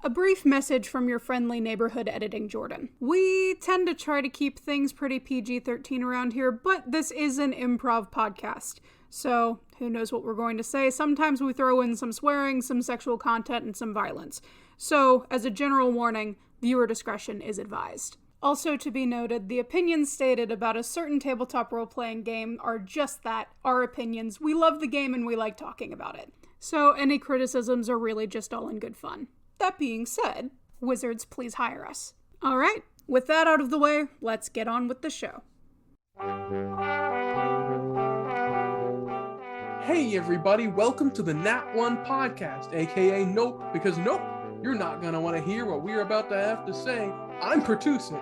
A brief message from your friendly neighborhood editing Jordan. We tend to try to keep things pretty PG-13 around here, but this is an improv podcast. So, who knows what we're going to say. Sometimes we throw in some swearing, some sexual content, and some violence. So, as a general warning, viewer discretion is advised. Also to be noted, the opinions stated about a certain tabletop role-playing game are just that, our opinions. We love the game and we like talking about it. So, any criticisms are really just all in good fun. That being said, wizards, please hire us. All right, with that out of the way, let's get on with the show. Hey everybody, welcome to the Nat One Podcast, aka Nope, because nope, you're not gonna want to hear what we're about to have to say. I'm Pertuset.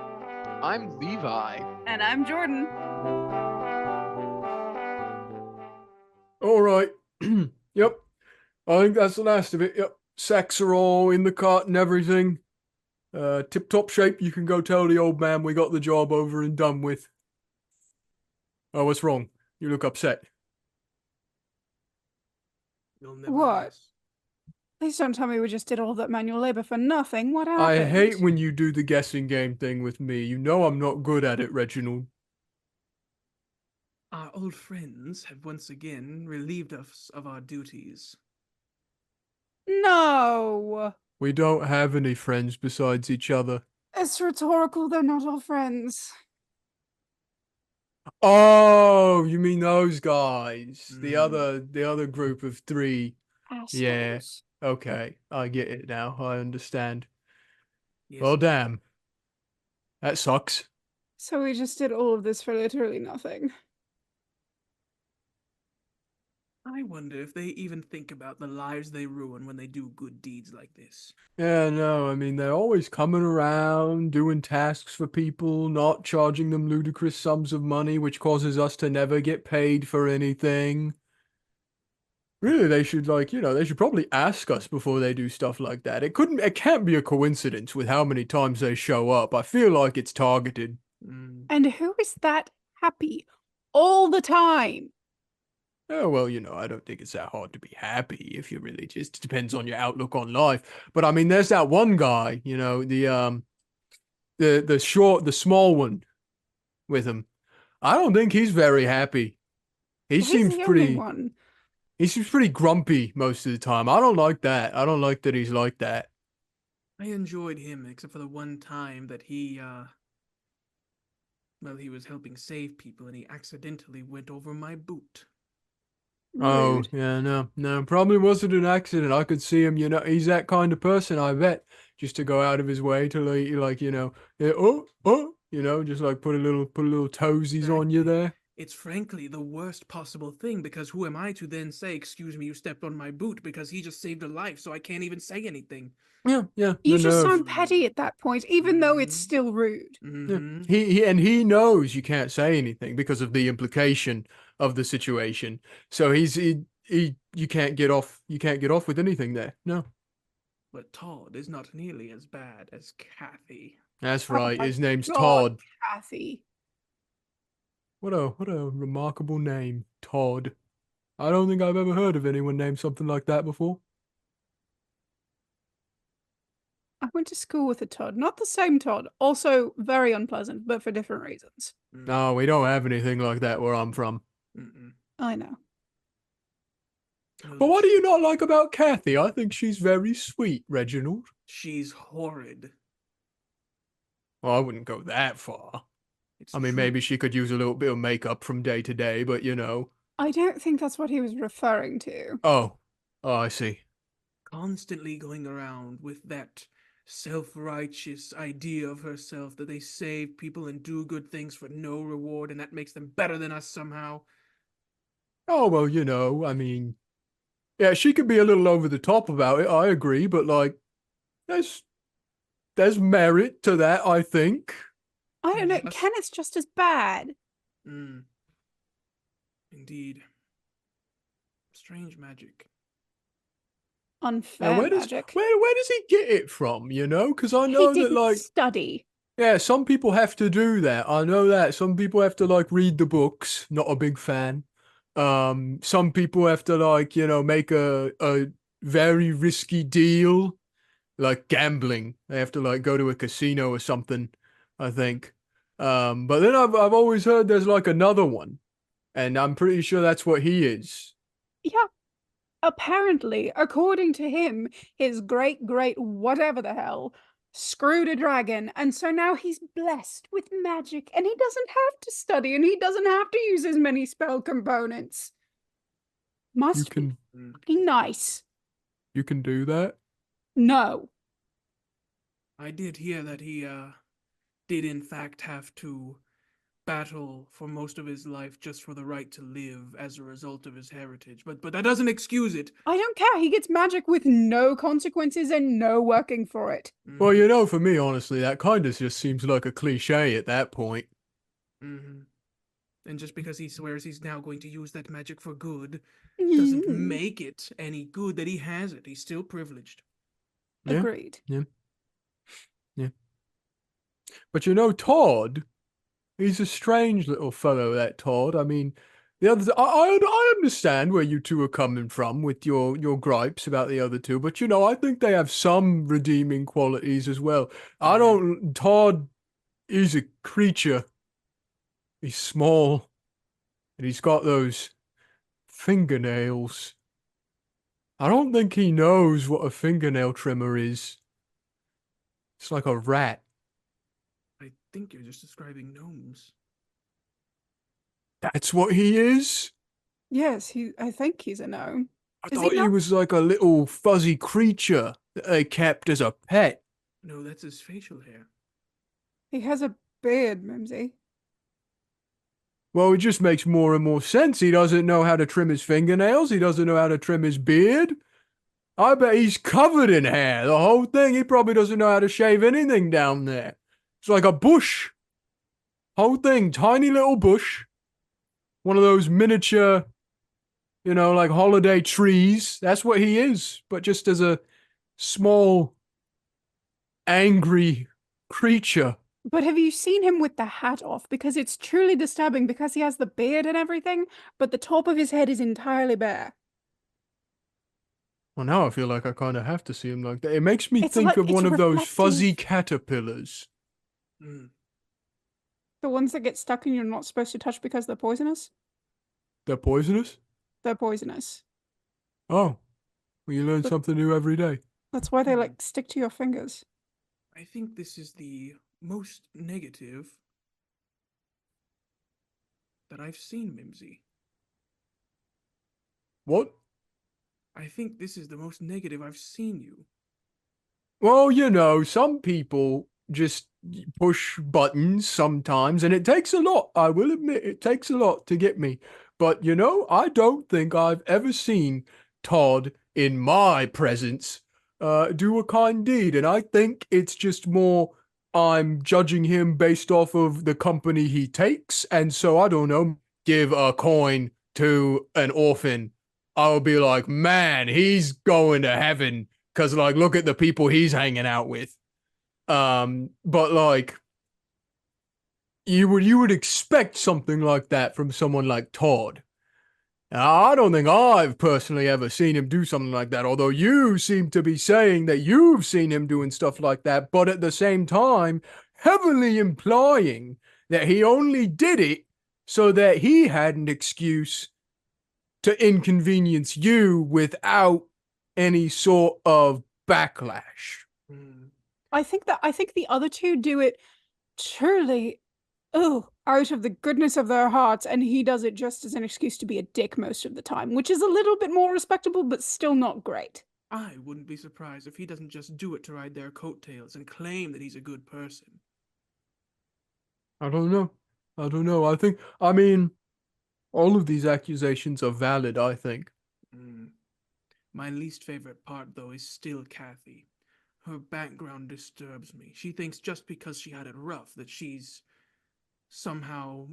I'm Levi. And I'm Jordan. All right. Yep. I think that's the last of it. Yep. Sacks are all in the cart and everything. Tip-top shape. You can go tell the old man we got the job over and done with. Oh, what's wrong? You look upset. What? Guess. Please don't tell me we just did all that manual labor for nothing. What happened? I hate when you do the guessing game thing with me. You know I'm not good at it, Reginald. Our old friends have once again relieved us of our duties. No! We don't have any friends besides each other. It's rhetorical, they're not all friends. Oh, you mean those guys? The other group of three. Assholes. Yeah. Okay, I get it now. I understand. Yes. Well, damn. That sucks. So we just did all of this for literally nothing. I wonder if they even think about the lives they ruin when they do good deeds like this. Yeah, no, I mean, they're always coming around, doing tasks for people, not charging them ludicrous sums of money, which causes us to never get paid for anything. Really, they should, they should probably ask us before they do stuff like that. It can't be a coincidence with how many times they show up. I feel like it's targeted. And who is that happy all the time? Oh, well, I don't think it's that hard to be happy if you really just depends on your outlook on life. But I mean, there's that one guy, the small one with him. I don't think he's very happy. He seems pretty grumpy most of the time. I don't like that. I don't like that he's like that. I enjoyed him, except for the one time that he was helping save people and he accidentally went over my boot. Rude. Oh, yeah, no, probably wasn't an accident. I could see him, he's that kind of person, I bet, just to go out of his way to just like put a little toesies on you there. It's frankly the worst possible thing, because who am I to then say, excuse me, you stepped on my boot, because he just saved a life, so I can't even say anything. Yeah. You just sound petty at that point, even though it's still rude. Mm-hmm. Yeah. He knows you can't say anything because of the implication of the situation. So you can't get off with anything there. No. But Todd is not nearly as bad as Kathy. That's right. Oh his name's God, Todd. Kathy. What a remarkable name, Todd. I don't think I've ever heard of anyone named something like that before. I went to school with a Todd. Not the same Todd. Also very unpleasant, but for different reasons. No, we don't have anything like that where I'm from. Mm-mm. I know. But what do you not like about Kathy? I think she's very sweet, Reginald. She's horrid. Well, I wouldn't go that far. It's I mean, true. maybe she could use a little bit of makeup from day to day, but I don't think that's what he was referring to. Oh, I see. Constantly going around with that self-righteous idea of herself that they save people and do good things for no reward, and that makes them better than us somehow. Oh, well, I mean, yeah, she could be a little over the top about it, I agree, but there's merit to that, I think. I don't know. Kenneth's just as bad. Indeed. Strange magic. Unfair magic. Where does he get it from, Because I know he didn't that, study. Yeah, some people have to do that. I know that. Some people have to, read the books. Not a big fan. Some people have to, make a very risky deal like gambling. They have to like go to a casino or something, I think. But then I've always heard there's like another one, and I'm pretty sure that's what he is. Yeah, apparently, according to him, his great whatever the hell screwed a dragon, and so now he's blessed with magic, and he doesn't have to study, and he doesn't have to use as many spell components. You Must can be nice. you can do that. No. I did hear that he did in fact have to battle for most of his life just for the right to live as a result of his heritage. But that doesn't excuse it. I don't care. He gets magic with no consequences and no working for it. Well, you know, for me, honestly, that kind of just seems like a cliche at that point. Mm-hmm. And just because he swears he's now going to use that magic for good doesn't make it any good that he has it. He's still privileged. Yeah. Agreed. Yeah. But you know, Todd, he's a strange little fellow, that Todd. I mean, the others, I understand where you two are coming from with your gripes about the other two, but you know, I think they have some redeeming qualities as well. Todd is a creature. He's small, and he's got those fingernails. I don't think he knows what a fingernail trimmer is. It's like a rat. I think you're just describing gnomes. That's what he is? Yes, I think he's a gnome. I Is he thought he not? was like a little fuzzy creature that they kept as a pet. No, that's his facial hair. He has a beard, Mimsy. Well, it just makes more and more sense. He doesn't know how to trim his fingernails. He doesn't know how to trim his beard. I bet he's covered in hair. The whole thing. He probably doesn't know how to shave anything down there. It's like a bush. Whole thing. Tiny little bush. One of those miniature, you know, like holiday trees. That's what he is. But just as a small, angry creature. But have you seen him with the hat off? Because it's truly disturbing because he has the beard and everything, but the top of his head is entirely bare. Well, now I feel like I kind of have to see him like that. It makes me It's think like- of one it's of those reflective. fuzzy caterpillars. Mm. The ones that get stuck and you're not supposed to touch because they're poisonous? They're poisonous? They're poisonous. Oh, well, you learn But- something new every day. That's why they like stick to your fingers. I think this is the most negative that I've seen, Mimsy. What? I think this is the most negative I've seen you. Well, you know, some people just push buttons sometimes, and it takes a lot. I will admit, it takes a lot to get me. But, you know, I don't think I've ever seen Todd in my presence do a kind deed. And I think it's just more I'm judging him based off of the company he takes. And so, I don't know, give a coin to an orphan. I'll be like, man, he's going to heaven. Because, like, look at the people he's hanging out with. But, like, you would expect something like that from someone like Todd. Now, I don't think I've personally ever seen him do something like that, although you seem to be saying that you've seen him doing stuff like that, but at the same time, heavily implying that he only did it so that he had an excuse to inconvenience you without any sort of backlash. Mm. I think the other two do it truly, out of the goodness of their hearts, and he does it just as an excuse to be a dick most of the time, which is a little bit more respectable, but still not great. I wouldn't be surprised if he doesn't just do it to ride their coattails and claim that he's a good person. I don't know. I mean, all of these accusations are valid, I think. Mm. My least favorite part, though, is still Kathy. Her background disturbs me. She thinks just because she had it rough that she's somehow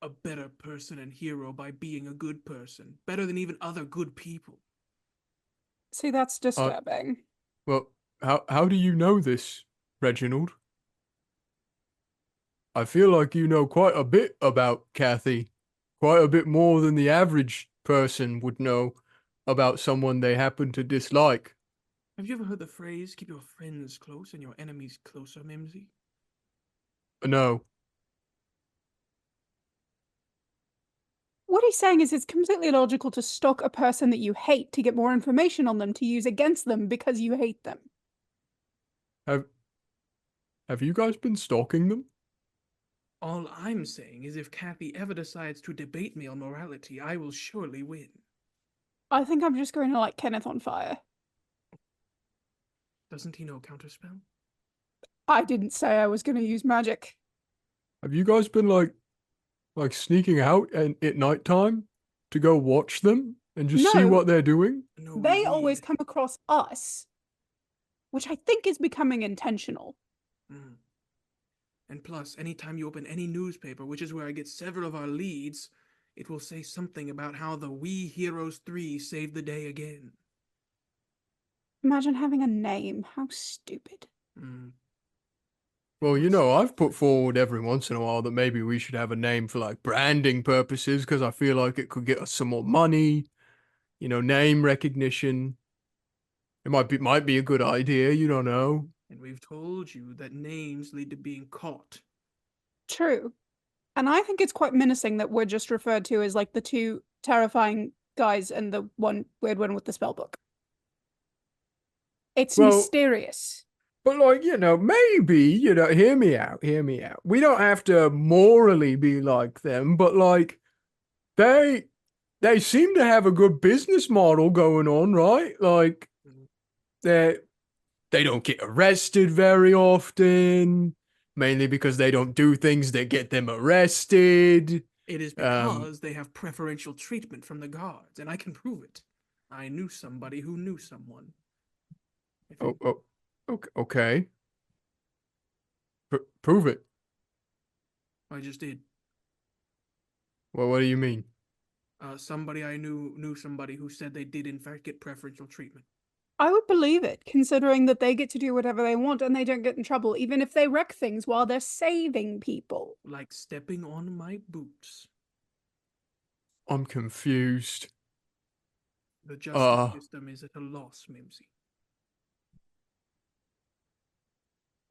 a better person and hero by being a good person, better than even other good people. See, that's disturbing. Well, how do you know this, Reginald? I feel like you know quite a bit about Kathy. Quite a bit more than the average person would know about someone they happen to dislike. Have you ever heard the phrase, keep your friends close and your enemies closer, Mimsy? No. What he's saying is it's completely illogical to stalk a person that you hate to get more information on them to use against them because you hate them. Have you guys been stalking them? All I'm saying is if Kathy ever decides to debate me on morality, I will surely win. I think I'm just going to light Kenneth on fire. Doesn't he know counterspell? I didn't say I was going to use magic. Have you guys been like sneaking out at nighttime to go watch them and just see No. what they're doing? No, They always come across us, which I think is becoming intentional. Mm. And plus, anytime you open any newspaper, which is where I get several of our leads, it will say something about how the We Heroes 3 saved the day again. Imagine having a name. How stupid. Mm. Well, you know, I've put forward every once in a while that maybe we should have a name for like branding purposes because I feel like it could get us some more money, you know, name recognition. It might be a good idea, you don't know. And we've told you that names lead to being caught. True. And I think it's quite menacing that we're just referred to as like the two terrifying guys and the one weird one with the spell book. It's mysterious. But like, you know, maybe, you know, hear me out. We don't have to morally be like them, but like they seem to have a good business model going on, right? Like they don't get arrested very often, mainly because they don't do things that get them arrested. It is because they have preferential treatment from the guards, and I can prove it. I knew somebody who knew someone. Okay. Prove it. I just did. Well, what do you mean? Somebody I knew somebody who said they did in fact get preferential treatment. I would believe it, considering that they get to do whatever they want and they don't get in trouble, even if they wreck things while they're saving people. Like stepping on my boots. I'm confused. The justice system is at a loss, Mimsy.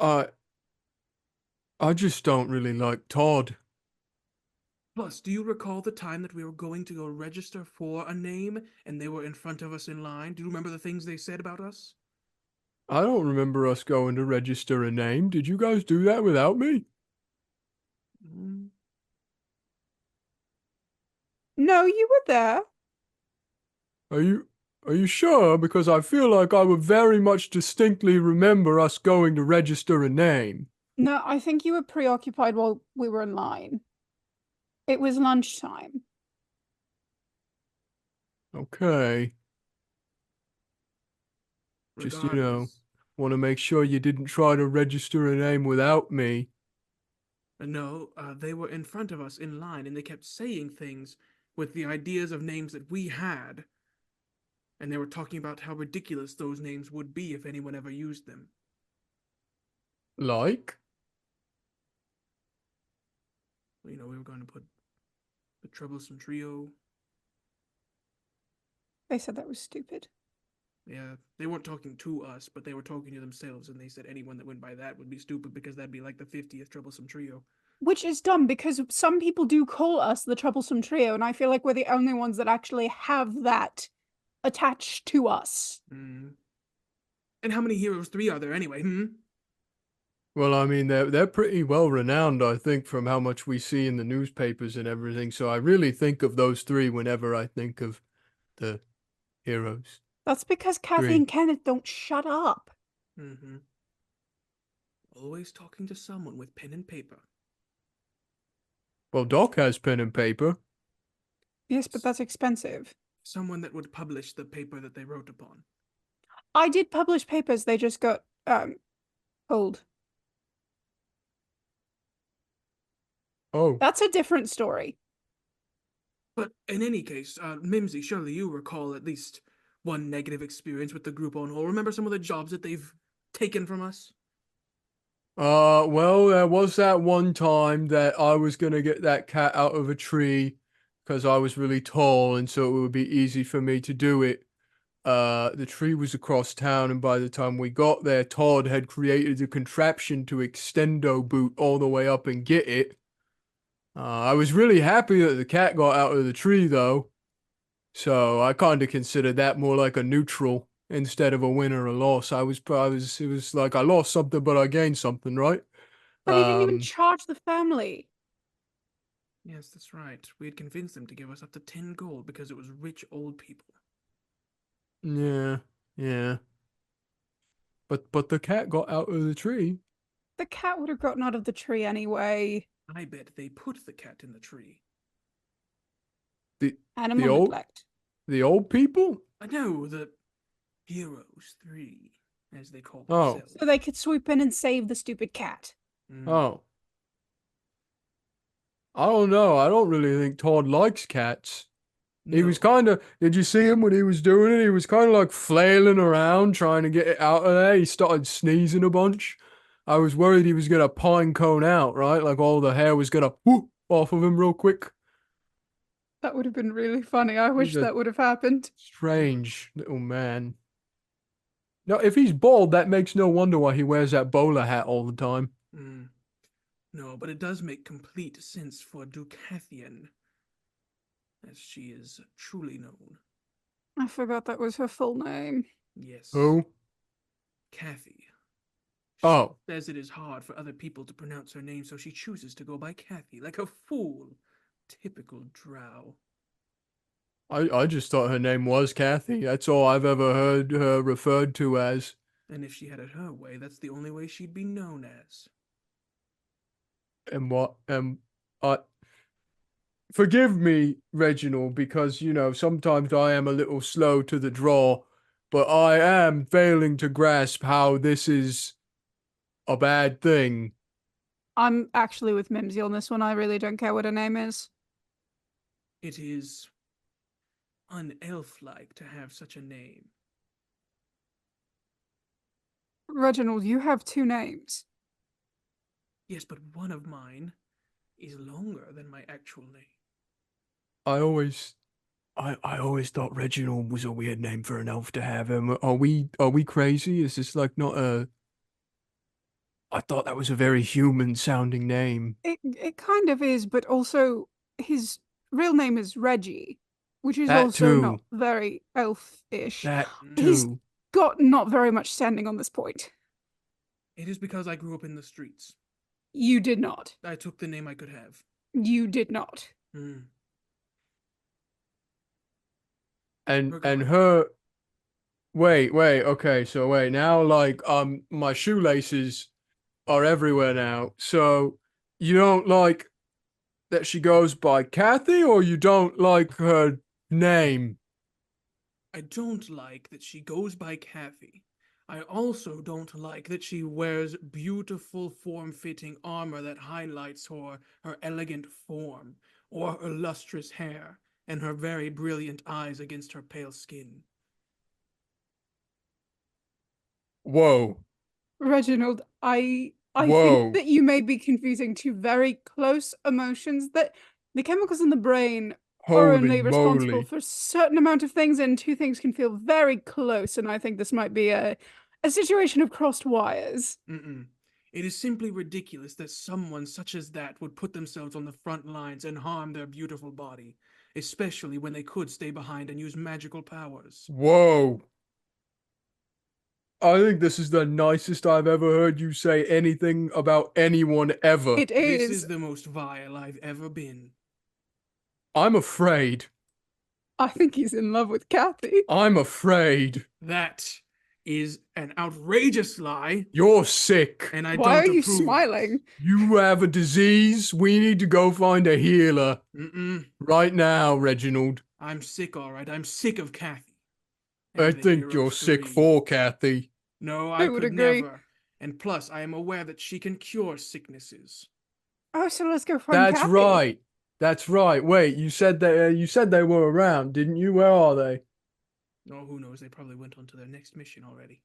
I just don't really like Todd. Plus, do you recall the time that we were going to go register for a name and they were in front of us in line? Do you remember the things they said about us? I don't remember us going to register a name. Did you guys do that without me? No, you were there. Are you sure? Because I feel like I would very much distinctly remember us going to register a name. No, I think you were preoccupied while we were in line. It was lunchtime. Okay. Just, you know, want to make sure you didn't try to register a name without me. No, they were in front of us in line and they kept saying things with the ideas of names that we had. And they were talking about how ridiculous those names would be if anyone ever used them. Like? You know, we were going to put the Troublesome Trio. They said that was stupid. Yeah, they weren't talking to us, but they were talking to themselves, and they said anyone that went by that would be stupid because that'd be like the 50th Troublesome Trio. Which is dumb because some people do call us the Troublesome Trio, and I feel like we're the only ones that actually have that attached to us. And how many Heroes 3 are there anyway, Well, I mean, they're pretty well renowned, I think, from how much we see in the newspapers and everything. So I really think of those three whenever I think of the heroes. That's because Kathy and Kenneth don't shut up. Always talking to someone with pen and paper. Well, Doc has pen and paper. Yes, but that's expensive. Someone that would publish the paper that they wrote upon. I did publish papers, they just got, pulled. Oh. That's a different story. But in any case, Mimsy, surely you recall at least one negative experience with the group on whole. Remember some of the jobs that they've taken from us? Well, there was that one time that I was gonna get that cat out of a tree because I was really tall and so it would be easy for me to do it. The tree was across town, and by the time we got there, Todd had created a contraption to extendo boot all the way up and get it. I was really happy that the cat got out of the tree, though. So I kind of considered that more like a neutral instead of a win or a loss. It was like I lost something, but I gained something, right? But he didn't even charge the family. Yes, that's right. We had convinced them to give us up to 10 gold because it was rich old people. Yeah, yeah. But the cat got out of the tree. The cat would have gotten out of the tree anyway. I bet they put the cat in the tree. The Animal neglect. the old people? I know, the Heroes 3, as they call Oh. themselves. So they could swoop in and save the stupid cat. Oh. I don't know. I don't really think Todd likes cats. He was No. kind of, did you see him when he was doing it? He was kind of like flailing around trying to get it out of there. He started sneezing a bunch. I was worried he was going to pine cone out, right? Like all the hair was going to whoop off of him real quick. That would have been really funny. I wish a- that would have happened. Strange little man. Now, if he's bald, that makes no wonder why he wears that bowler hat all the time. No, but it does make complete sense for Ducathian, as she is truly known. I forgot that was her full name. Yes. Who? Kathy. Oh. She says it is hard for other people to pronounce her name, so she chooses to go by Kathy, like a fool. Typical drow. I just thought her name was Kathy. That's all I've ever heard her referred to as. And if she had it her way, that's the only way she'd be known as. And what? Forgive me, Reginald, because, sometimes I am a little slow to the draw, but I am failing to grasp how this is a bad thing. I'm actually with Mimsy on this one. I really don't care what her name is. It is unelf-like to have such a name. Reginald, you have 2 names. Yes, but one of mine is longer than my actual name. I always thought Reginald was a weird name for an elf to have. Are we crazy? Is this like not a? I thought that was a very human sounding name. It kind of is, but also his real name is Reggie, which is That also too. not very elf-ish. That He's too. got not very much standing on this point. It is because I grew up in the streets. You did not. I took the name I could have. You did not. And Regardless. her. Wait, okay, so wait, now like my shoelaces are everywhere now. So you don't like that she goes by Kathy, or you don't like her name? I don't like that she goes by Kathy. I also don't like that she wears beautiful form-fitting armor that highlights her elegant form, or her lustrous hair, and her very brilliant eyes against her pale skin. Whoa. Reginald, I Whoa. think that you may be confusing 2 very close emotions, that the chemicals in the brain are Holy only responsible moly. for a certain amount of things, and 2 things can feel very close, and I think this might be a situation of crossed wires. It is simply ridiculous that someone such as that would put themselves on the front lines and harm their beautiful body, especially when they could stay behind and use magical powers. Whoa. I think this is the nicest I've ever heard you say anything about anyone ever. It This is. is the most vile I've ever been. I'm afraid. I think he's in love with Kathy. I'm afraid. That is an outrageous lie, You're sick. and I Why don't are you approve of it. smiling? You have a disease. We need to go find a healer. Right now, Reginald. I'm sick, all right. I'm sick of Kathy. I And the think you're Heroes sick 3. for Kathy. No, I I would could agree. never. And plus, I am aware that she can cure sicknesses. Oh, so let's go find That's Kathy. right. That's right. Wait, you said they were around, didn't you? Where are they? Oh, who knows? They probably went on to their next mission already.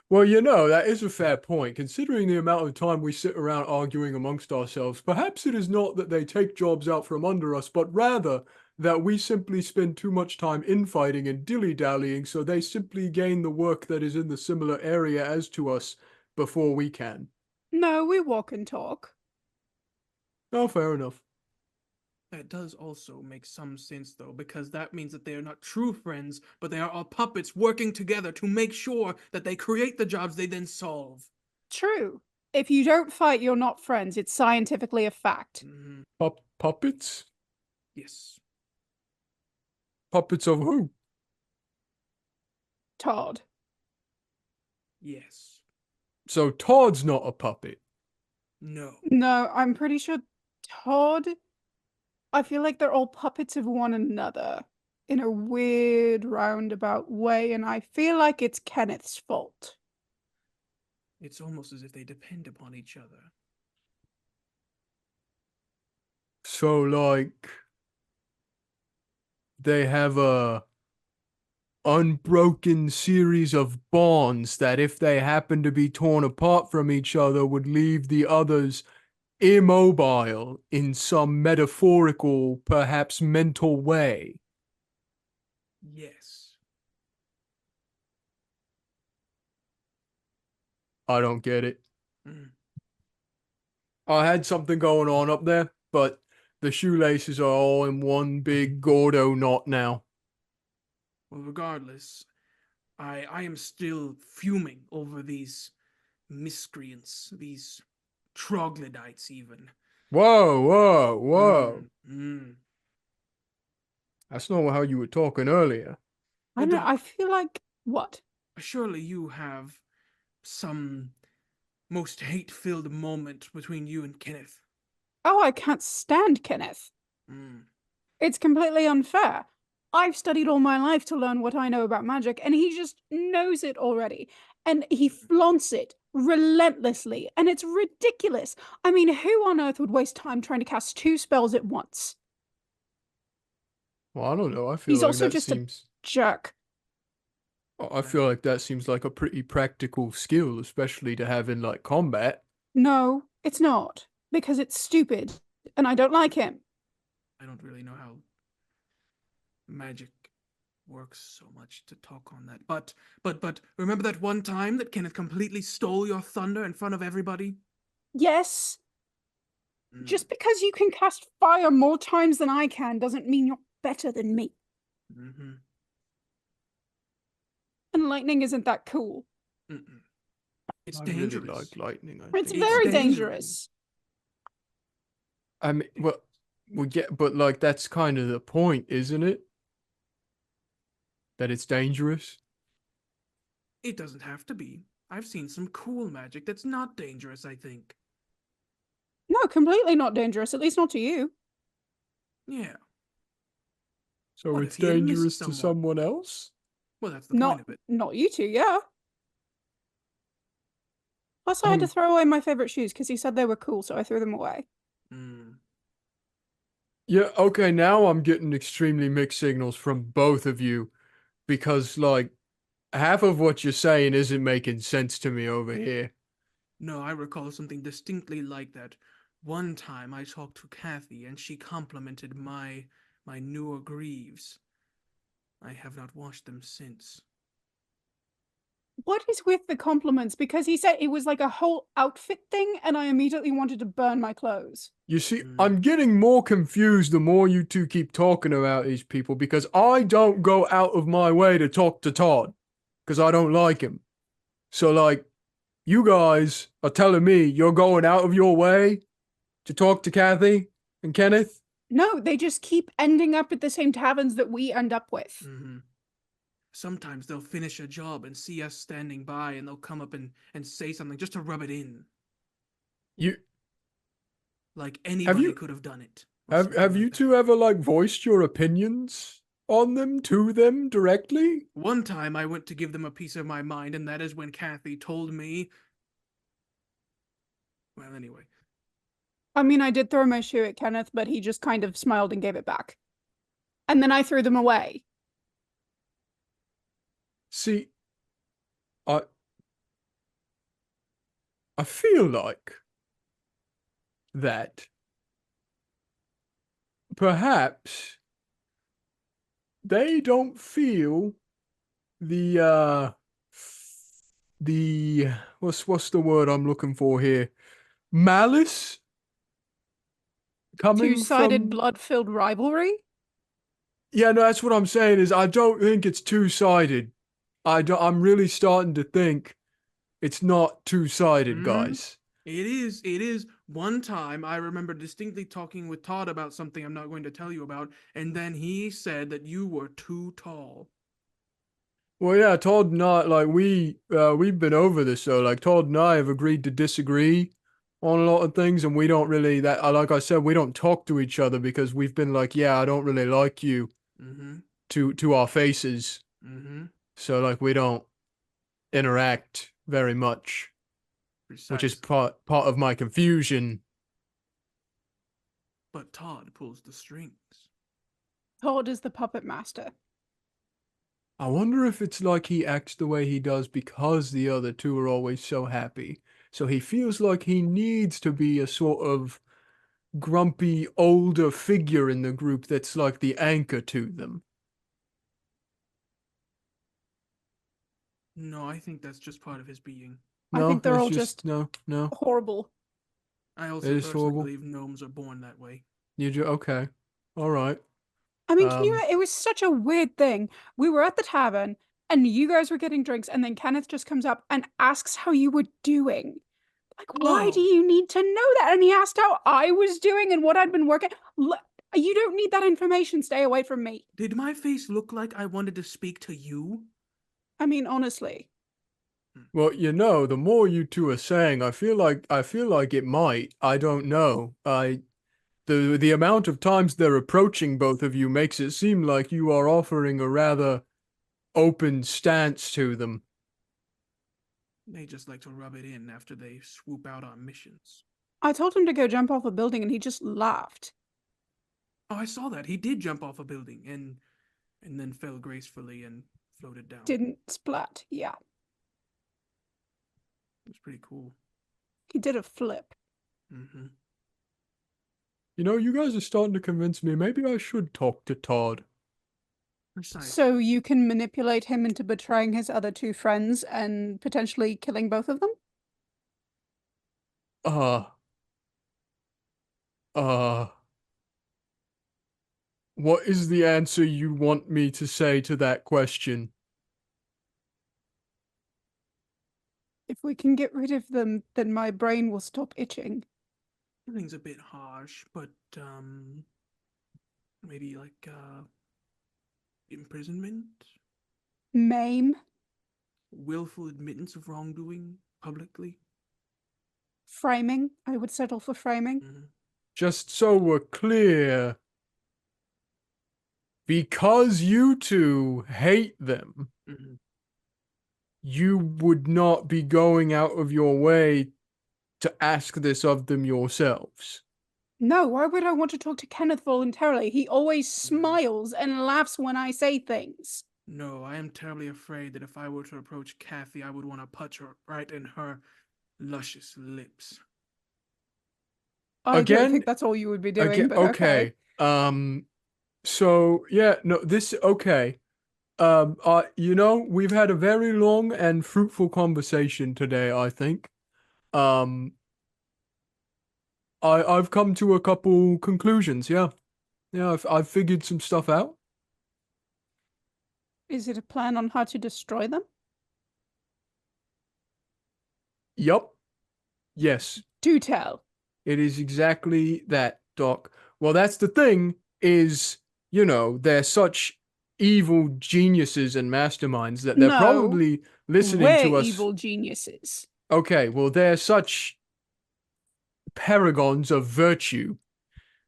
Well, that is a fair point. Considering the amount of time we sit around arguing amongst ourselves, perhaps it is not that they take jobs out from under us, but rather that we simply spend too much time infighting and dilly-dallying, so they simply gain the work that is in the similar area as to us before we can. No, we walk and talk. Oh, fair enough. That does also make some sense, though, because that means that they are not true friends, but they are all puppets working together to make sure that they create the jobs they then solve. True. If you don't fight, you're not friends. It's scientifically a fact. Mm-hmm. Puppets? Yes. Puppets of who? Todd. Yes. So Todd's not a puppet. No. No, I'm pretty sure Todd. I feel like they're all puppets of one another in a weird roundabout way, and I feel like it's Kenneth's fault. It's almost as if they depend upon each other. So, like, they have a unbroken series of bonds that, if they happen to be torn apart from each other, would leave the others immobile in some metaphorical, perhaps mental way. Yes. I don't get it. Mm. I had something going on up there, but the shoelaces are all in one big Gordo knot now. Well, regardless, I am still fuming over these miscreants, these troglodytes, even. Whoa, whoa, whoa. Mm. That's not how you were talking earlier. I don't know, I feel like what? Surely you have some most hate-filled moment between you and Kenneth. Oh, I can't stand Kenneth. Mm. It's completely unfair. I've studied all my life to learn what I know about magic, and he just knows it already. And he flaunts it relentlessly, and it's ridiculous. I mean, who on earth would waste time trying to cast 2 spells at once? Well, I don't know. I feel He's like also that just seems. a jerk. I feel like that seems like a pretty practical skill, especially to have in like combat. No, it's not, because it's stupid, and I don't like him. I don't really know how magic works so much to talk on that. But remember that one time that Kenneth completely stole your thunder in front of everybody? Yes, Mm. just because you can cast fire more times than I can doesn't mean you're better than me. Mm-hmm. And lightning isn't that cool. Mm-mm. It's I dangerous. really like lightning. I It's think very dangerous. dangerous. I mean, well, yeah, but like that's kind of the point, isn't it? That it's dangerous. It doesn't have to be. I've seen some cool magic that's not dangerous, I think. No, completely not dangerous, at least not to you. Yeah. So What it's if he had missed dangerous to someone? someone else? Well, that's the point of it. Not you two, yeah. Plus, I had to throw away my favorite shoes because he said they were cool, so I threw them away. Mm. Yeah, okay, now I'm getting extremely mixed signals from both of you because like half of what you're saying isn't making sense to me over here. No, I recall something distinctly like that. One time I talked to Kathy and she complimented my newer greaves. I have not washed them since. What is with the compliments? Because he said it was like a whole outfit thing, and I immediately wanted to burn my clothes. You see, Mm. I'm getting more confused the more you two keep talking about these people because I don't go out of my way to talk to Todd because I don't like him. So, like, you guys are telling me you're going out of your way to talk to Kathy and Kenneth? No, they just keep ending up at the same taverns that we end up with. Mm-hmm. Sometimes they'll finish a job and see us standing by and they'll come up and say something just to rub it in. You Like anybody you- could have done it. have you two ever like voiced your opinions on them to them directly? One time I went to give them a piece of my mind, and that is when Kathy told me. Well, anyway. I mean, I did throw my shoe at Kenneth, but he just kind of smiled and gave it back. And then I threw them away. See, I feel like that perhaps they don't feel the what's the word I'm looking for here? Malice coming Two-sided from. blood-filled rivalry? Yeah, no, that's what I'm saying is I don't think it's two-sided. I'm really starting to think it's not two-sided, guys. It is. One time I remember distinctly talking with Todd about something I'm not going to tell you about, and then he said that you were too tall. Well, yeah, Todd and I, like, we've been over this, so, like, Todd and I have agreed to disagree on a lot of things, and we don't really, like I said, we don't talk to each other because we've been like, yeah, I don't really like you Mm-hmm. to our faces. Mm-hmm. So, like, we don't interact very much, which is Precisely. part of my confusion. But Todd pulls the strings. Todd is the puppet master. I wonder if it's like he acts the way he does because the other two are always so happy. So he feels like he needs to be a sort of grumpy older figure in the group that's like the anchor to them. No, I think that's just part of his being. I No, think they're it's all just just no. horrible. I It also is personally horrible. believe gnomes are born that way. Okay, all right. I mean, it was such a weird thing. We were at the tavern and you guys were getting drinks, and then Kenneth just comes up and asks how you were doing. Like, why do Oh. you need to know that? And he asked how I was doing and what I'd been working. You don't need that information. Stay away from me. Did my face look like I wanted to speak to you? I mean, honestly. Well, the more you two are saying, I feel like it might. I don't know. The amount of times they're approaching both of you makes it seem like you are offering a rather open stance to them. They just like to rub it in after they swoop out on missions. I told him to go jump off a building and he just laughed. Oh, I saw that. He did jump off a building and then fell gracefully and floated down. Didn't splat. Yeah. It was pretty cool. He did a flip. Mm-hmm. You guys are starting to convince me maybe I should talk to Todd. Precisely. So you can manipulate him into betraying his other two friends and potentially killing both of them? What is the answer you want me to say to that question? If we can get rid of them, then my brain will stop itching. Everything's a bit harsh, but maybe like imprisonment, Maim? willful admittance of wrongdoing publicly. Framing? I would settle for framing. Mm-hmm. Just so we're clear, because you two hate them, Mm-hmm. you would not be going out of your way to ask this of them yourselves. No, why would I want to talk to Kenneth voluntarily? He always smiles and laughs when I say things. No, I am terribly afraid that if I were to approach Kathy, I would want to punch her right in her luscious lips. I Again? don't think that's all you would be doing, Again, but okay. So yeah, no, this okay. We've had a very long and fruitful conversation today, I think. I've come to a couple conclusions, yeah. Yeah, I've figured some stuff out. Is it a plan on how to destroy them? Yup. Yes. Do tell. It is exactly that, Doc. Well, that's the thing, is, they're such evil geniuses and masterminds that they're No, probably listening to We're us. evil geniuses. Okay, well, they're such paragons of virtue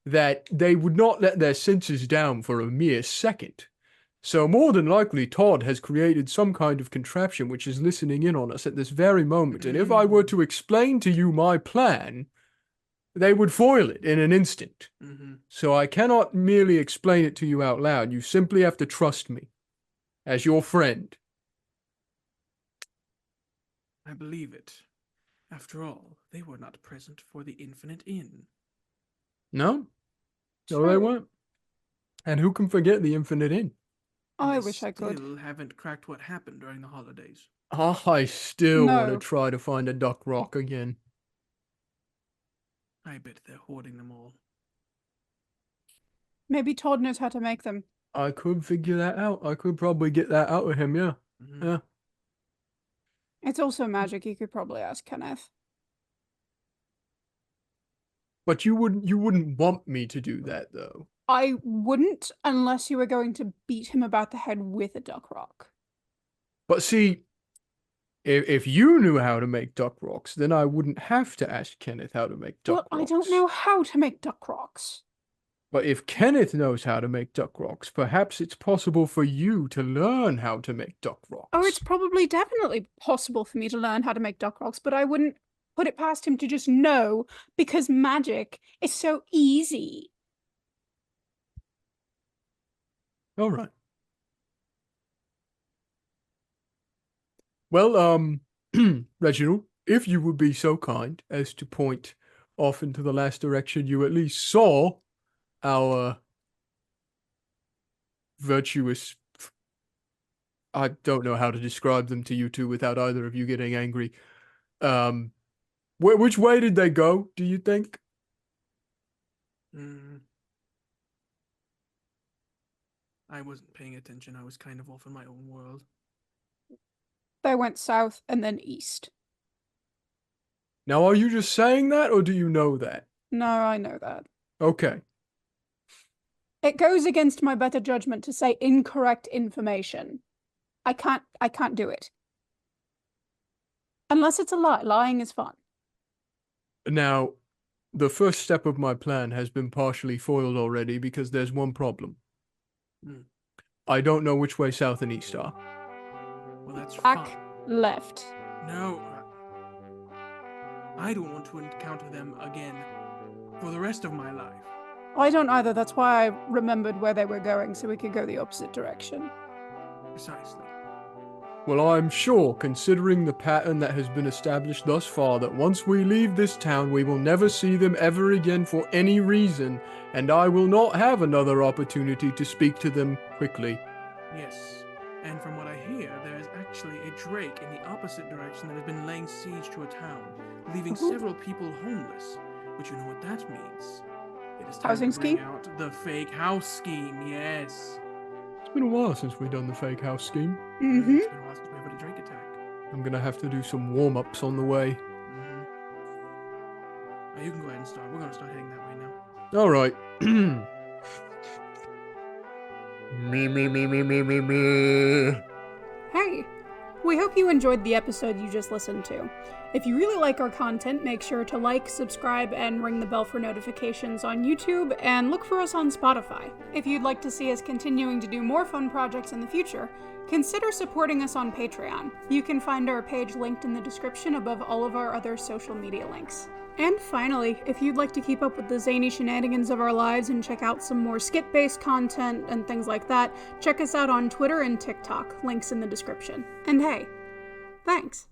that they would not let their senses down for a mere second. So more than likely, Todd has created some kind of contraption which is listening in on us at this very moment. And if I were to explain to you my plan, they would foil it in an instant. Mm-hmm. So I cannot merely explain it to you out loud. You simply have to trust me as your friend. I believe it. After all, they were not present for the Infinite Inn. No? No, they weren't. And who can forget the Infinite Inn? Oh, And I they wish I could. still haven't cracked what happened during the holidays. I still want to No. try to find a duck rock again. I bet they're hoarding them all. Maybe Todd knows how to make them. I could figure that out. I could probably get that out of him, yeah. Mhm. Yeah. It's also magic. You could probably ask Kenneth. But you wouldn't want me to do that, though. I wouldn't unless you were going to beat him about the head with a duck rock. But see, if you knew how to make duck rocks, then I wouldn't have to ask Kenneth how to make duck Well, rocks. I don't know how to make duck rocks. But if Kenneth knows how to make duck rocks, perhaps it's possible for you to learn how to make duck rocks. Oh, it's probably definitely possible for me to learn how to make duck rocks, but I wouldn't put it past him to just know because magic is so easy. All right. Well, Reginald, if you would be so kind as to point off into the last direction you at least saw our virtuous... I don't know how to describe them to you two without either of you getting angry. Which way did they go, do you think? I wasn't paying attention. I was kind of off in my own world. They went south and then east. Now, are you just saying that, or do you know that? No, I know that. Okay. It goes against my better judgment to say incorrect information. I can't do it. Unless it's a lie. Lying is fun. Now, the first step of my plan has been partially foiled already because there's one problem. I don't know which way south and east are. Well, that's Back, fine. left. No. I don't want to encounter them again for the rest of my life. I don't either. That's why I remembered where they were going so we could go the opposite direction. Precisely. Well, I'm sure, considering the pattern that has been established thus far, that once we leave this town, we will never see them ever again for any reason, and I will not have another opportunity to speak to them quickly. Yes. And from what I hear, there is actually a drake in the opposite direction that has been laying siege to a town, leaving several people homeless. But you know what that means? It is time Housing to bring scheme? out the fake house scheme, yes. It's been a while since we've done the fake house scheme. Mm-hmm. It's been a while since we had a drake attack. I'm gonna have to do some warm-ups on the way. Oh, you can go ahead and start. We're gonna start heading that way now. All right. Me. Hey, we hope you enjoyed the episode you just listened to. If you really like our content, make sure to like, subscribe, and ring the bell for notifications on YouTube, and look for us on Spotify. If you'd like to see us continuing to do more fun projects in the future, consider supporting us on Patreon. You can find our page linked in the description above all of our other social media links. And finally, if you'd like to keep up with the zany shenanigans of our lives and check out some more skit-based content and things like that, check us out on Twitter and TikTok, links in the description. And hey, thanks!